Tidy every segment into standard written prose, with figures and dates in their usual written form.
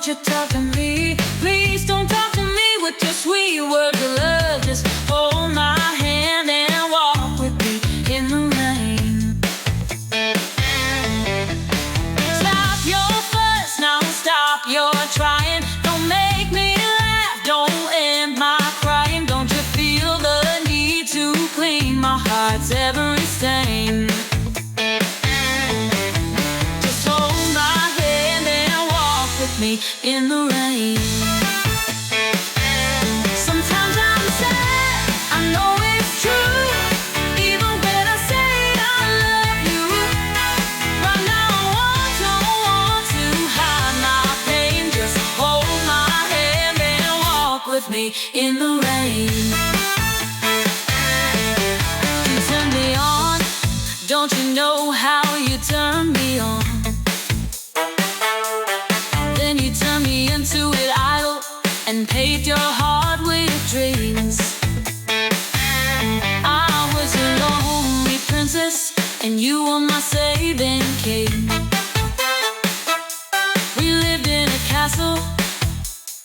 you talk to me? Please don't talk to me with your sweet words of love. Just hold my hand and walk with me in the rain. Stop your fuss, now stop your trying. Don't make me laugh, don't end my crying. Don't you feel the need to clean my heart's every stain? Me in the rain. Sometimes I'm sad, I know it's true. Even when I say I love you, right now I don't want to hide my pain. Just hold my hand and walk with me in the rain. You turn me on, don't you know how you turn me on? Then you turn me into an idol and paved your heart with dreams. I was a lonely princess and you were my saving king. We lived in a castle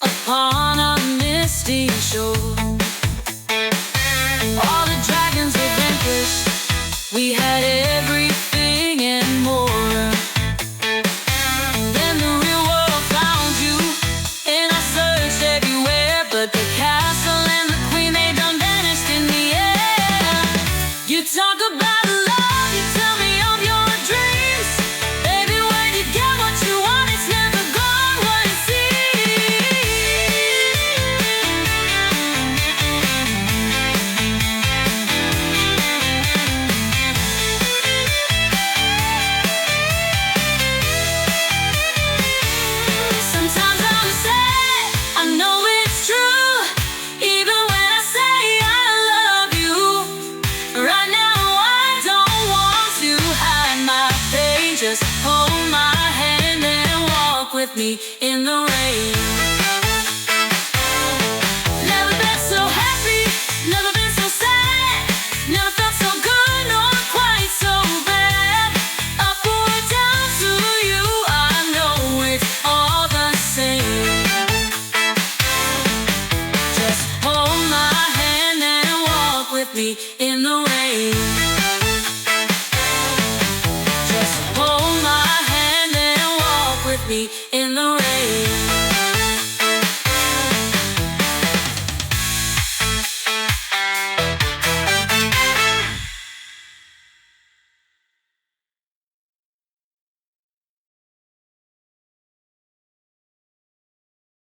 upon a misty shore. All the dragons were vanquished, we had everything and more. But the castle and the queen, they done vanished in the air. You talk about love, you tell me of your dreams. Baby, when you get what you want, it's never gone what it Sometimes I'm sad, I know it's true. Even when I say I love you, right now I don't want to hide my pain. Just hold my hand and walk with me in the rain. Never been so happy, never been so sad, never felt so good, nor quite so bad. Up or down to you, I know it's all the same. Just hold my hand and walk with me in the rain. Just hold my hand and walk with me in the rain.